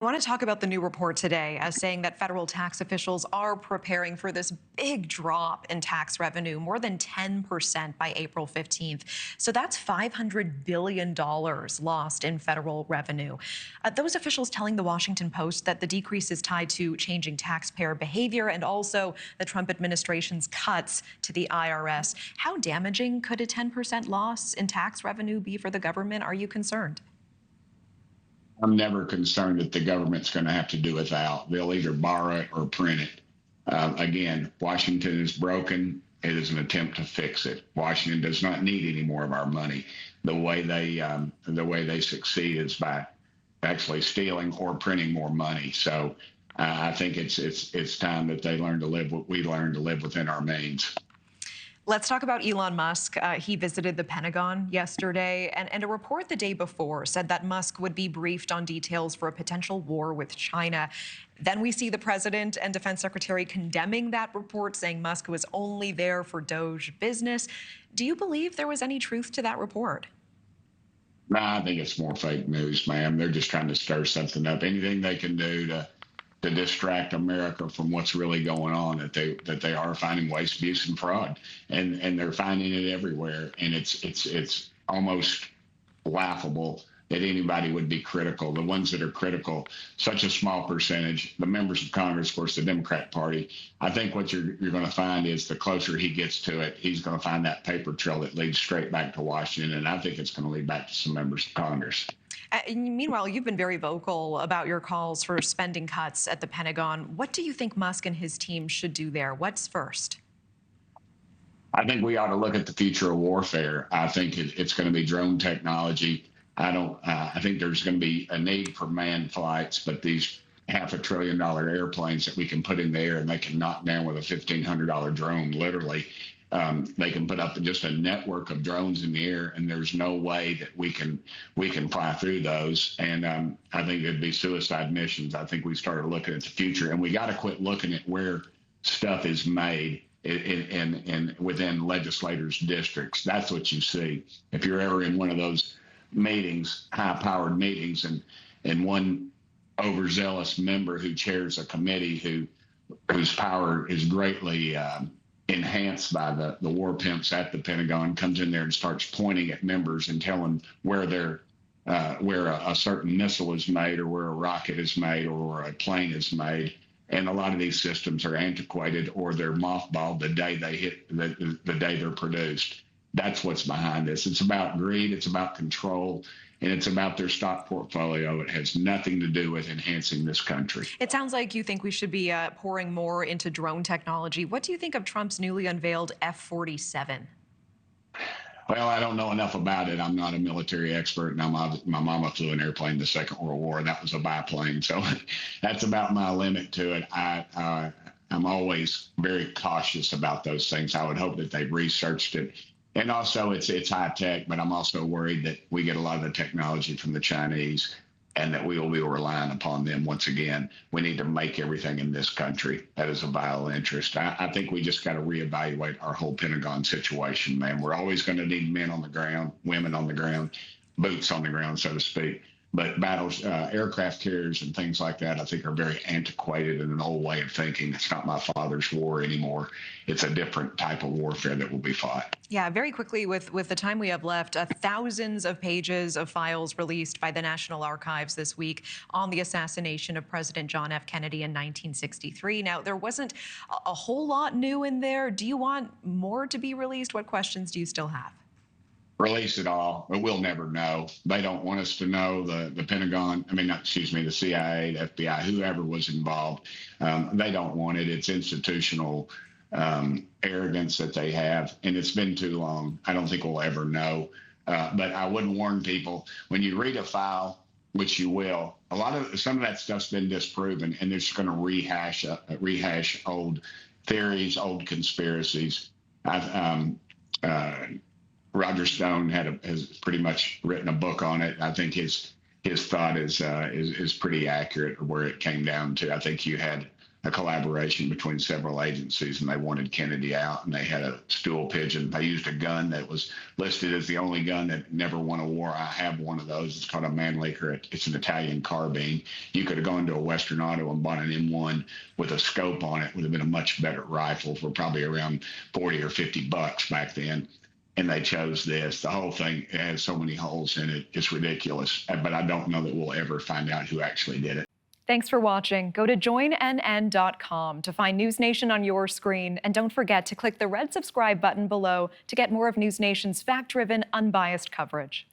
I want to talk about the new report today as saying that federal tax officials are preparing for this big drop in tax revenue, more than 10% by April 15th. So that's $500 billion lost in federal revenue. Those officials telling the Washington Post that the decrease is tied to changing taxpayer behavior and also the Trump administration's cuts to the IRS. How damaging could a 10% loss in tax revenue be for the government? Are you concerned? I'm never concerned that the government's going to have to do without. They'll either borrow it or print it. Again, Washington is broken. It is an attempt to fix it. Washington does not need any more of our money. The way they succeed is by actually stealing or printing more money. So I think it's time that they learn to live what we learn to live within our means. Let's talk about Elon Musk. He visited the Pentagon yesterday, and a report the day before said that Musk would be briefed on details for a potential war with China. Then we see the president and defense secretary condemning that report, saying Musk was only there for DOGE business. Do you believe there was any truth to that report? Nah, I think it's more fake news, ma'am. They're just trying to stir something up. Anything they can do to distract America from what's really going on, that they are finding waste, abuse, and fraud, and they're finding it everywhere. And it's almost laughable that anybody would be critical. The ones that are critical, such a small percentage, the members of Congress, of course, the Democrat Party. I think what you're going to find is the closer he gets to it, he's going to find that paper trail that leads straight back to Washington, and I think it's going to lead back to some members of Congress. Meanwhile, you've been very vocal about your calls for spending cuts at the Pentagon. What do you think Musk and his team should do there? What's first? I think we ought to look at the future of warfare. I think it's going to be drone technology. I think there's going to be a need for manned flights, but these $500 billion airplanes that we can put in the air and they can knock down with a $1,500 drone, literally. They can put up just a network of drones in the air, and there's no way that we can fly through those. And I think it'd be suicide missions. I think we started looking at the future, and we got to quit looking at where stuff is made in within legislators' districts. That's what you see. If you're ever in one of those meetings, high-powered meetings, and one overzealous member who chairs a committee whose power is greatly enhanced by the war pimps at the Pentagon, comes in there and starts pointing at members and telling where a certain missile is made, or where a rocket is made, or where a plane is made. And a lot of these systems are antiquated, or they're mothballed the day they hit the day they're produced. That's what's behind this. It's about greed. It's about control. And it's about their stock portfolio. It has nothing to do with enhancing this country. It sounds like you think we should be pouring more into drone technology. What do you think of Trump's newly unveiled F-47? Well, I don't know enough about it. I'm not a military expert. And my mama flew an airplane in the Second World War. That was a biplane. So that's about my limit to it. I'm always very cautious about those things. I would hope that they've researched it. And also, it's high tech, but I'm also worried that we get a lot of the technology from the Chinese, and that we will be relying upon them once again. We need to make everything in this country. That is a vital interest. I think we just got to reevaluate our whole Pentagon situation, man. We're always going to need men on the ground, women on the ground, boots on the ground, so to speak. But battles, aircraft carriers and things like that, I think are very antiquated and an old way of thinking. It's not my father's war anymore. It's a different type of warfare that will be fought. Yeah, very quickly, with the time we have left, thousands of pages of files released by the National Archives this week on the assassination of President John F. Kennedy in 1963. Now, there wasn't a whole lot new in there. Do you want more to be released? What questions do you still have? Release it all, but we'll never know. They don't want us to know. The Pentagon, the CIA, the FBI, whoever was involved, they don't want it. It's institutional arrogance that they have, and it's been too long. I don't think we'll ever know. But I would warn people, when you read a file, which you will, some of that stuff's been disproven, and they're just going to rehash old theories, old conspiracies. Roger Stone has pretty much written a book on it. I think his thought is pretty accurate where it came down to. I think you had a collaboration between several agencies, and they wanted Kennedy out, and they had a stool pigeon. They used a gun that was listed as the only gun that never won a war. I have one of those. It's called a Mannlicher. It's an Italian carbine. You could have gone to a Western Auto and bought an M1 with a scope on it. Would have been a much better rifle for probably around 40 or 50 bucks back then. And they chose this. The whole thing has so many holes in it. It's ridiculous. But I don't know that we'll ever find out who actually did it. Thanks for watching. Go to joinnn.com to find News Nation on your screen. And don't forget to click the red subscribe button below to get more of News Nation's fact-driven, unbiased coverage.